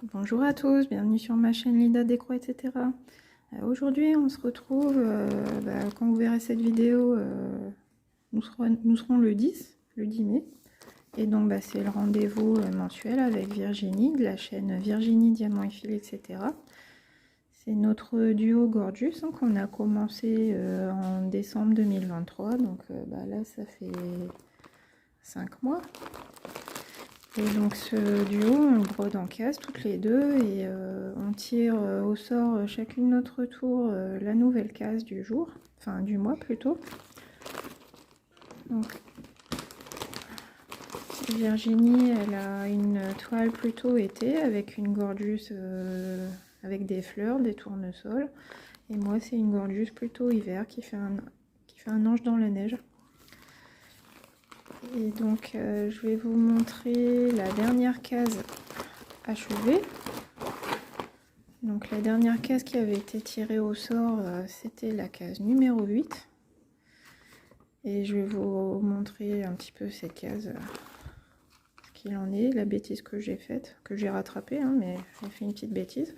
Bonjour à tous, bienvenue sur ma chaîne Lida Déco, etc. Aujourd'hui, on se retrouve, quand vous verrez cette vidéo, nous serons le 10 mai. Et donc, c'est le rendez-vous mensuel avec Virginie, de la chaîne Virginie Diamant et Fil, etc. C'est notre duo Gorgeous qu'on a commencé en décembre 2023. Donc là, ça fait 5 mois. Et donc ce duo, on le brode en case toutes les deux et on tire au sort chacune notre tour la nouvelle case du jour, enfin du mois plutôt. Donc Virginie, elle a une toile plutôt été avec une Gorgeous avec des fleurs, des tournesols. Et moi c'est une Gorgeous plutôt hiver qui fait un ange dans la neige. Et donc je vais vous montrer la dernière case achevée. Donc la dernière case qui avait été tirée au sort, c'était la case numéro 8. Et je vais vous montrer un petit peu cette case, ce qu'il en est, la bêtise que j'ai faite, que j'ai rattrapée, hein, mais j'ai fait une petite bêtise.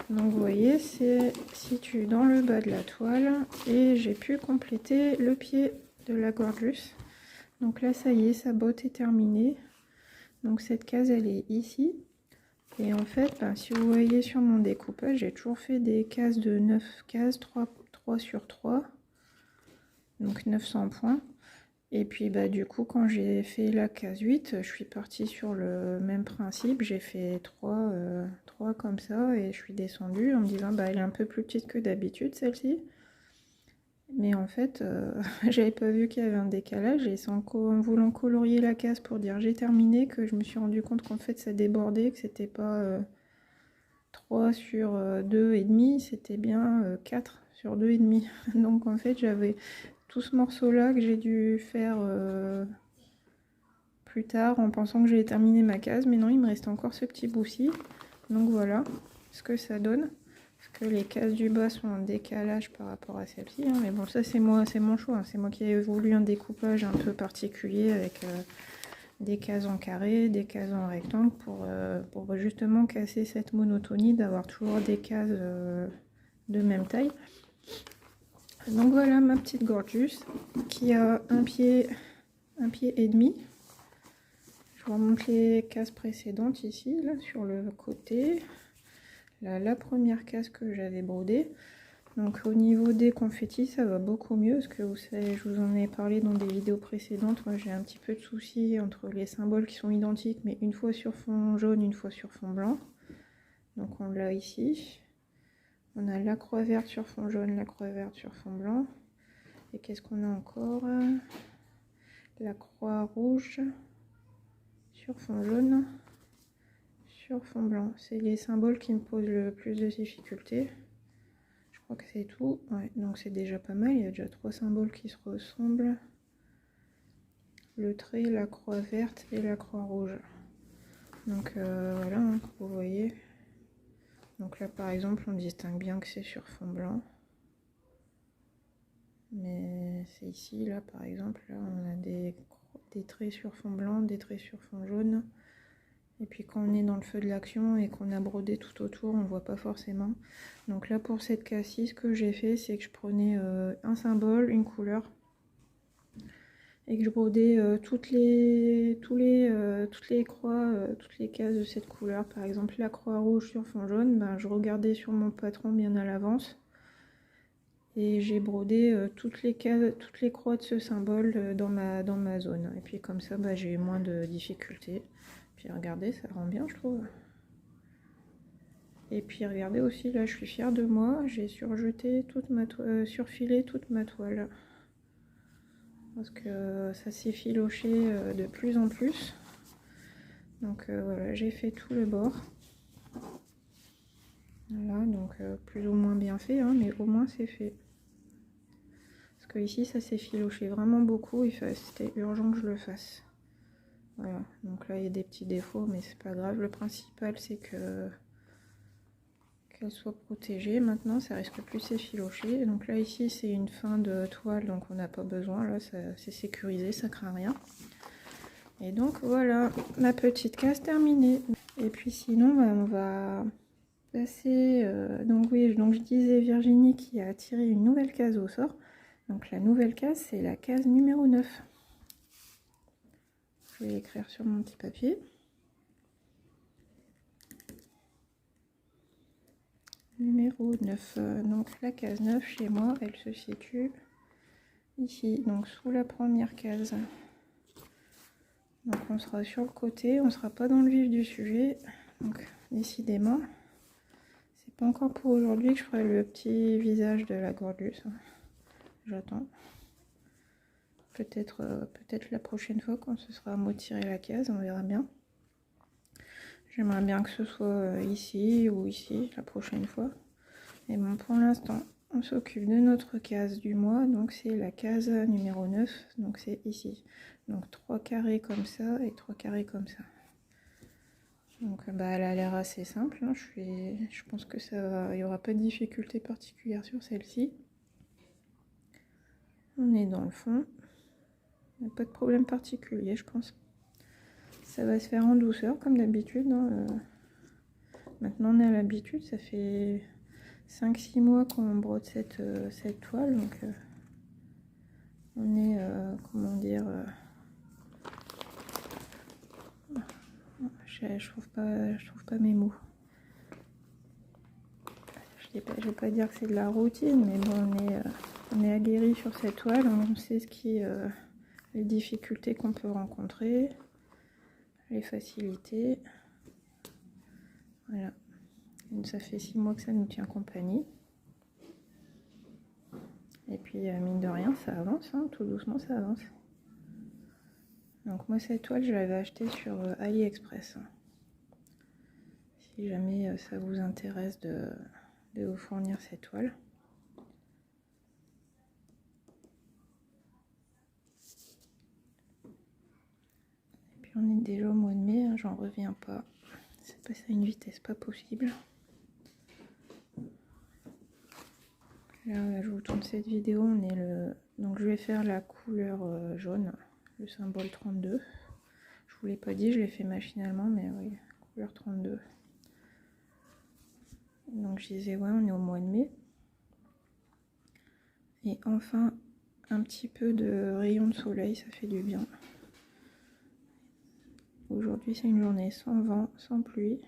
Donc vous voyez, c'est situé dans le bas de la toile et j'ai pu compléter le pied de la Gorgeous. Donc là, ça y est, sa botte est terminée. Donc cette case, elle est ici. Et en fait, si vous voyez sur mon découpage, j'ai toujours fait des cases de 9 cases, 3 sur 3, donc 900 points. Et puis du coup, quand j'ai fait la case 8, je suis partie sur le même principe. J'ai fait 3 comme ça et je suis descendue en me disant elle est un peu plus petite que d'habitude celle-ci. Mais en fait, j'avais pas vu qu'il y avait un décalage et c'est en voulant colorier la case pour dire j'ai terminé que je me suis rendu compte qu'en fait ça débordait, que c'était pas 3 sur 2,5, c'était bien 4 sur 2,5. Donc en fait j'avais tout ce morceau là que j'ai dû faire plus tard en pensant que j'allais terminer ma case, mais non, il me reste encore ce petit bout-ci. Donc voilà ce que ça donne. Parce que les cases du bas sont en décalage par rapport à celle-ci, hein. Mais bon, ça c'est moi, c'est mon choix, hein. C'est moi qui ai voulu un découpage un peu particulier avec des cases en carré, des cases en rectangle pour justement casser cette monotonie d'avoir toujours des cases de même taille. Donc voilà ma petite Gorgeous qui a un pied et demi. Je vous remonte les cases précédentes ici, là sur le côté. Là, la première case que j'avais brodée. Donc au niveau des confettis, ça va beaucoup mieux parce que vous savez, je vous en ai parlé dans des vidéos précédentes. Moi j'ai un petit peu de soucis entre les symboles qui sont identiques, mais une fois sur fond jaune, une fois sur fond blanc. Donc on l'a ici. On a la croix verte sur fond jaune, la croix verte sur fond blanc. Et qu'est-ce qu'on a encore? La croix rouge sur fond jaune, sur fond blanc. C'est les symboles qui me posent le plus de difficultés. Je crois que c'est tout. Ouais, donc c'est déjà pas mal. Il y a déjà 3 symboles qui se ressemblent. Le trait, la croix verte et la croix rouge. Donc voilà, hein, vous voyez. Donc là par exemple, on distingue bien que c'est sur fond blanc. Mais c'est ici, là par exemple, là on a des traits sur fond blanc, des traits sur fond jaune. Et puis quand on est dans le feu de l'action et qu'on a brodé tout autour, on ne voit pas forcément. Donc là pour cette case-ci, ce que j'ai fait, c'est que je prenais un symbole, une couleur, et que je brodais toutes les croix, toutes les cases de cette couleur. Par exemple la croix rouge sur fond jaune, je regardais sur mon patron bien à l'avance. Et j'ai brodé toutes les croix de ce symbole dans ma zone. Et puis comme ça, j'ai eu moins de difficultés. Puis regardez, ça rend bien, je trouve. Et puis regardez aussi, là je suis fière de moi, j'ai surfilé toute ma toile. Parce que ça s'est filoché de plus en plus. Donc voilà, j'ai fait tout le bord. Voilà, donc plus ou moins bien fait, hein, mais au moins c'est fait. Parce que ici ça s'est filoché vraiment beaucoup, c'était urgent que je le fasse. Voilà, donc là il y a des petits défauts, mais c'est pas grave. Le principal c'est qu'elle soit protégée. Maintenant ça risque plus s'effilocher. Donc là ici c'est une fin de toile, donc on n'a pas besoin. Là c'est sécurisé, ça craint rien. Et donc voilà, ma petite case terminée. Et puis sinon, bah, on va passer... donc oui, donc je disais Virginie qui a tiré une nouvelle case au sort. Donc la nouvelle case, c'est la case numéro 9. Je vais l'écrire sur mon petit papier. Numéro 9. Donc la case 9, chez moi, elle se situe ici, donc sous la première case. Donc on sera sur le côté, on ne sera pas dans le vif du sujet. Donc décidément, c'est pas encore pour aujourd'hui que je ferai le petit visage de la Gorgeous. J'attends. Peut-être la prochaine fois quand ce sera à moi de tirer la case, on verra bien. J'aimerais bien que ce soit ici ou ici la prochaine fois. Mais bon, pour l'instant, on s'occupe de notre case du mois. Donc c'est la case numéro 9. Donc c'est ici. Donc 3 carrés comme ça et 3 carrés comme ça. Donc bah, elle a l'air assez simple. Hein. Je pense que il n'y aura pas de difficulté particulière sur celle-ci. On est dans le fond. Il n'y a pas de problème particulier, je pense. Ça va se faire en douceur, comme d'habitude. Hein. Maintenant, on a l'habitude. Ça fait 5-6 mois qu'on brode cette toile. Donc, on est, comment dire... je trouve pas mes mots. Je vais pas dire que c'est de la routine, mais bon, on est aguerri sur cette toile. On sait les difficultés qu'on peut rencontrer, les facilités. Voilà. Donc, ça fait 6 mois que ça nous tient compagnie. Et puis, mine de rien, ça avance, hein, tout doucement, ça avance. Donc moi, cette toile, je l'avais achetée sur AliExpress. Si jamais ça vous intéresse de vous fournir cette toile. Et puis on est déjà au mois de mai, hein, j'en reviens pas. C'est passé à une vitesse pas possible. Là, je vous tourne cette vidéo, donc je vais faire la couleur jaune, le symbole 32. Je vous l'ai pas dit, je l'ai fait machinalement, mais oui, couleur 32. Donc je disais, ouais, on est au mois de mai. Et enfin, un petit peu de rayon de soleil, ça fait du bien. Aujourd'hui, c'est une journée sans vent, sans pluie.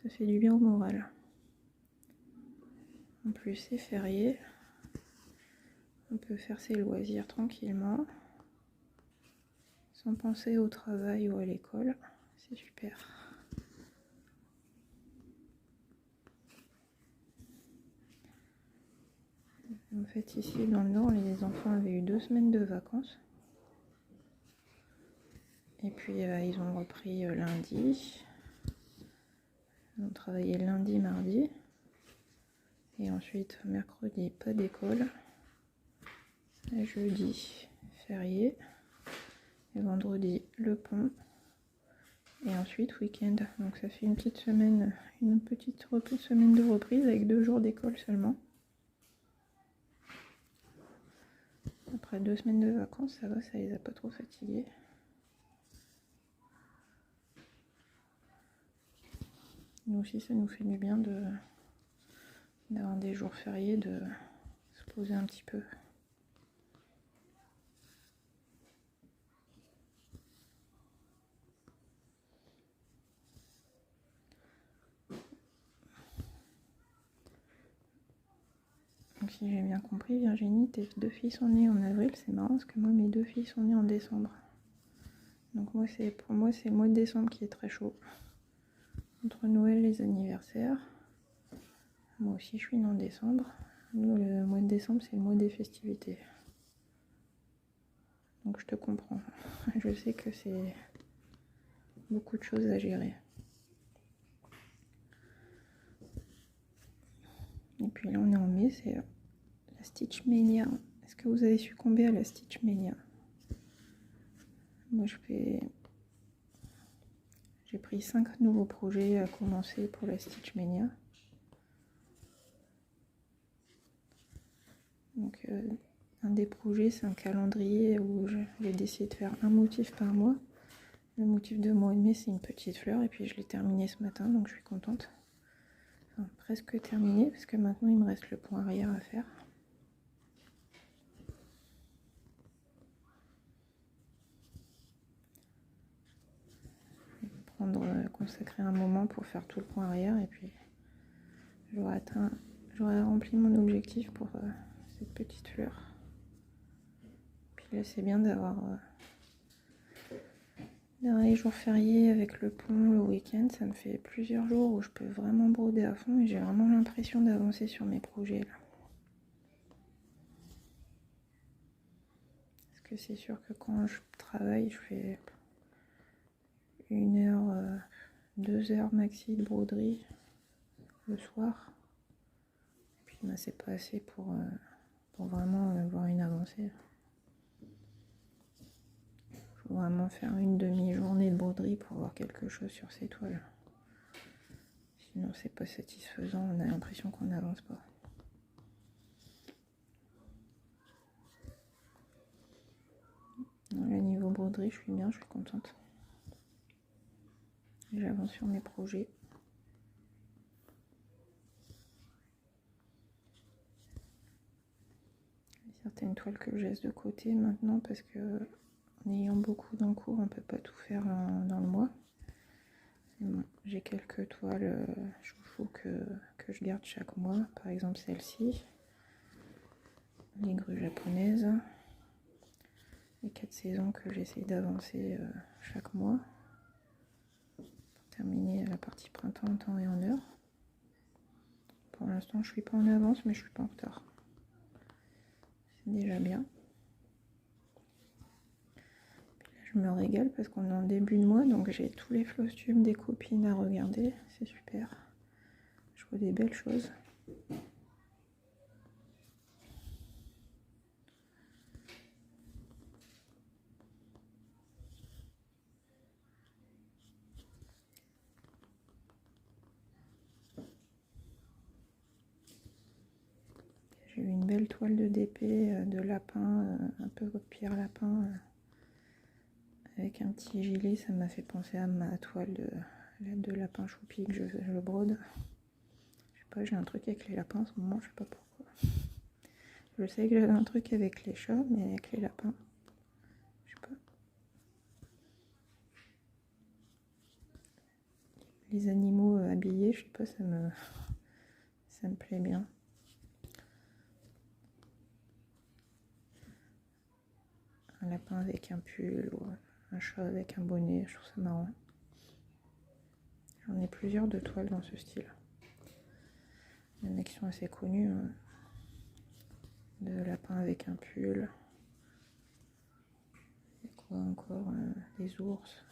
Ça fait du bien au moral. En plus, c'est férié. On peut faire ses loisirs tranquillement, sans penser au travail ou à l'école. C'est super. En fait, ici dans le Nord, les enfants avaient eu 2 semaines de vacances. Et puis, ils ont repris lundi. Ils ont travaillé lundi, mardi. Et ensuite, mercredi, pas d'école. Et jeudi, férié. Et vendredi, le pont. Et ensuite, week-end. Donc ça fait une petite semaine de reprise avec 2 jours d'école seulement. Après 2 semaines de vacances, ça va, ça les a pas trop fatigués. Nous aussi, ça nous fait du bien d'avoir des jours fériés, de se poser un petit peu. Donc si j'ai bien compris, Virginie, tes 2 filles sont nées en avril. C'est marrant parce que moi, mes 2 filles sont nées en décembre. Donc pour moi, c'est le mois de décembre qui est très chaud. Entre Noël et les anniversaires. Moi aussi, je suis née en décembre. Nous, le mois de décembre, c'est le mois des festivités. Donc je te comprends. Je sais que c'est beaucoup de choses à gérer. Et puis là, on est en mai, c'est la Stitch Mania. Est-ce que vous avez succombé à la Stitch Mania? Moi, j'ai pris 5 nouveaux projets à commencer pour la Stitch Mania. Donc, un des projets, c'est un calendrier où j'ai décidé de faire un motif par mois. Le motif de mois de mai, c'est une petite fleur et puis je l'ai terminé ce matin, donc je suis contente. Enfin, presque terminé parce que maintenant il me reste le point arrière à faire. Consacrer un moment pour faire tout le point arrière et puis j'aurai rempli mon objectif pour cette petite fleur. Puis là c'est bien d'avoir les jours fériés avec le pont, le week-end, ça me fait plusieurs jours où je peux vraiment broder à fond et j'ai vraiment l'impression d'avancer sur mes projets là. Parce que c'est sûr que quand je travaille, je fais 1 heure, 2 heures maxi de broderie le soir. Et puis bah, c'est pas assez pour vraiment voir une avancée. Il faut vraiment faire une demi-journée de broderie pour voir quelque chose sur ces toiles. Sinon c'est pas satisfaisant, on a l'impression qu'on n'avance pas. Là, niveau broderie, je suis bien, je suis contente. J'avance sur mes projets. Il y a certaines toiles que je laisse de côté maintenant parce que en ayant beaucoup d'encours, on peut pas tout faire dans le mois. Bon, j'ai quelques toiles chouchou que je garde chaque mois, par exemple celle-ci, les grues japonaises, les 4 saisons que j'essaie d'avancer chaque mois pour terminer la partie printemps en temps et en heure. Pour l'instant je suis pas en avance mais je suis pas en retard, c'est déjà bien. Je me régale parce qu'on est en début de mois, donc j'ai tous les costumes des copines à regarder, c'est super. Je vois des belles choses. J'ai eu une belle toile de DP, de lapin, un peu pierre lapin, avec un petit gilet, ça m'a fait penser à ma toile de lapin choupi que je brode. Je sais pas, j'ai un truc avec les lapins en ce moment, je sais pas pourquoi. Je sais que j'avais un truc avec les chats, mais avec les lapins, je sais pas. Les animaux habillés, je sais pas, ça me plaît bien. Un lapin avec un pull ou un chat avec un bonnet, je trouve ça marrant. J'en ai plusieurs de toiles dans ce style. Il y en a qui sont assez connus. Hein. De lapin avec un pull. Et quoi encore des ours.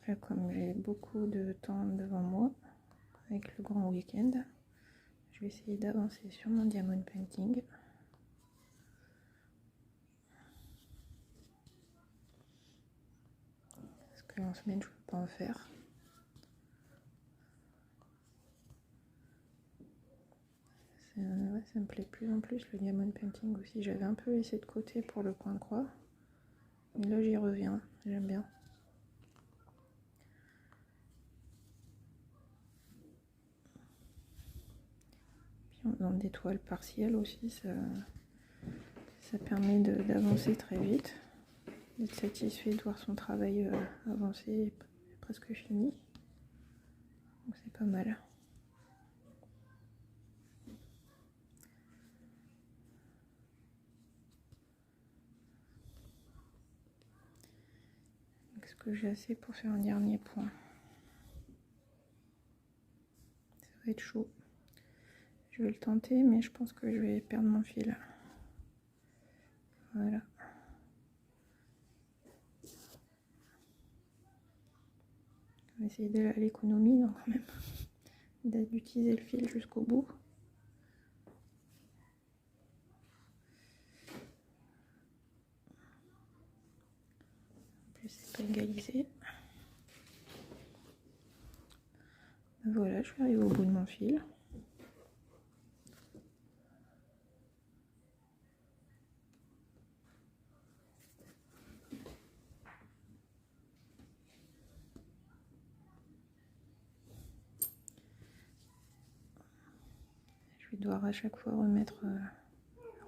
Là, comme j'ai beaucoup de temps devant moi, avec le grand week-end, je vais essayer d'avancer sur mon diamond painting. Parce qu'en semaine, je ne peux pas en faire. Ça me plaît de plus en plus le diamond painting aussi. J'avais un peu laissé de côté pour le point croix. Mais là, j'y reviens. J'aime bien. Puis en faisant des toiles partielles aussi, ça permet d'avancer très vite. D'être satisfait de voir son travail avancer et presque fini. Donc c'est pas mal. Est-ce que j'ai assez pour faire un dernier point? Ça va être chaud. Je vais le tenter, mais je pense que je vais perdre mon fil. Voilà. On va essayer d'aller à l'économie, non, quand même. D'utiliser le fil jusqu'au bout. c'est pas égalisé. Voilà, je suis arrivée au bout de mon fil. Je vais devoir à chaque fois remettre,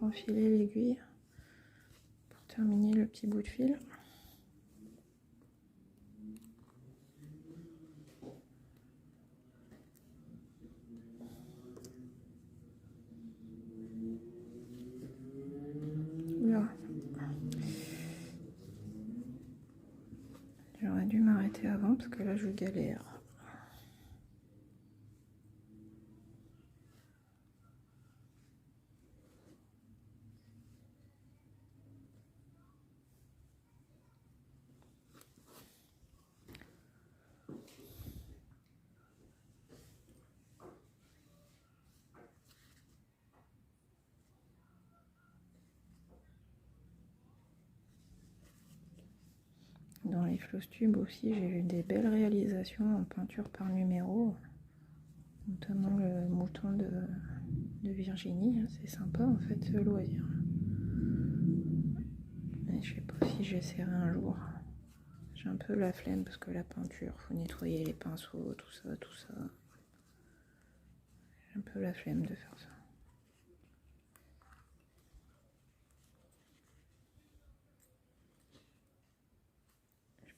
enfiler l'aiguille pour terminer le petit bout de fil. Là, j'aurais dû m'arrêter avant parce que là je galère. Dans les floss tubes aussi, j'ai eu des belles réalisations en peinture par numéro, notamment le mouton de Virginie. C'est sympa en fait ce loisir. Mais je sais pas si j'essaierai un jour. J'ai un peu la flemme parce que la peinture, faut nettoyer les pinceaux, tout ça. J'ai un peu la flemme de faire ça.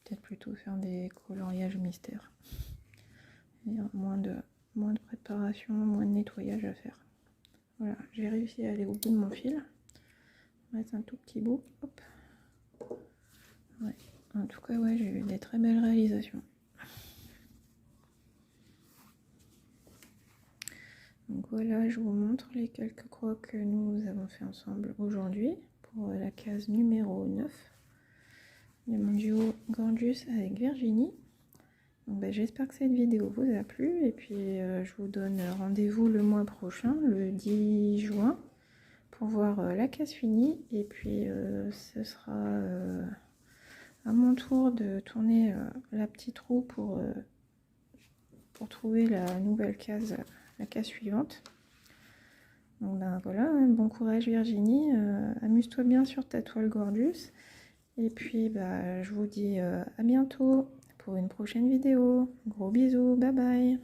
Peut-être plutôt faire des coloriages mystères. Moins de préparation, moins de nettoyage à faire. Voilà, j'ai réussi à aller au bout de mon fil. Il reste un tout petit bout. Hop. Ouais. En tout cas, ouais, j'ai eu des très belles réalisations. Donc voilà, je vous montre les quelques croix que nous avons fait ensemble aujourd'hui pour la case numéro 9. De mon duo Gorgeous avec Virginie. J'espère que cette vidéo vous a plu et puis je vous donne rendez-vous le mois prochain, le 10 juin, pour voir la case finie. Et puis ce sera à mon tour de tourner la petite roue pour trouver la nouvelle case, la case suivante. Donc voilà, bon courage Virginie, amuse-toi bien sur ta toile Gorgeous. Et puis je vous dis à bientôt pour une prochaine vidéo. Gros bisous, bye bye.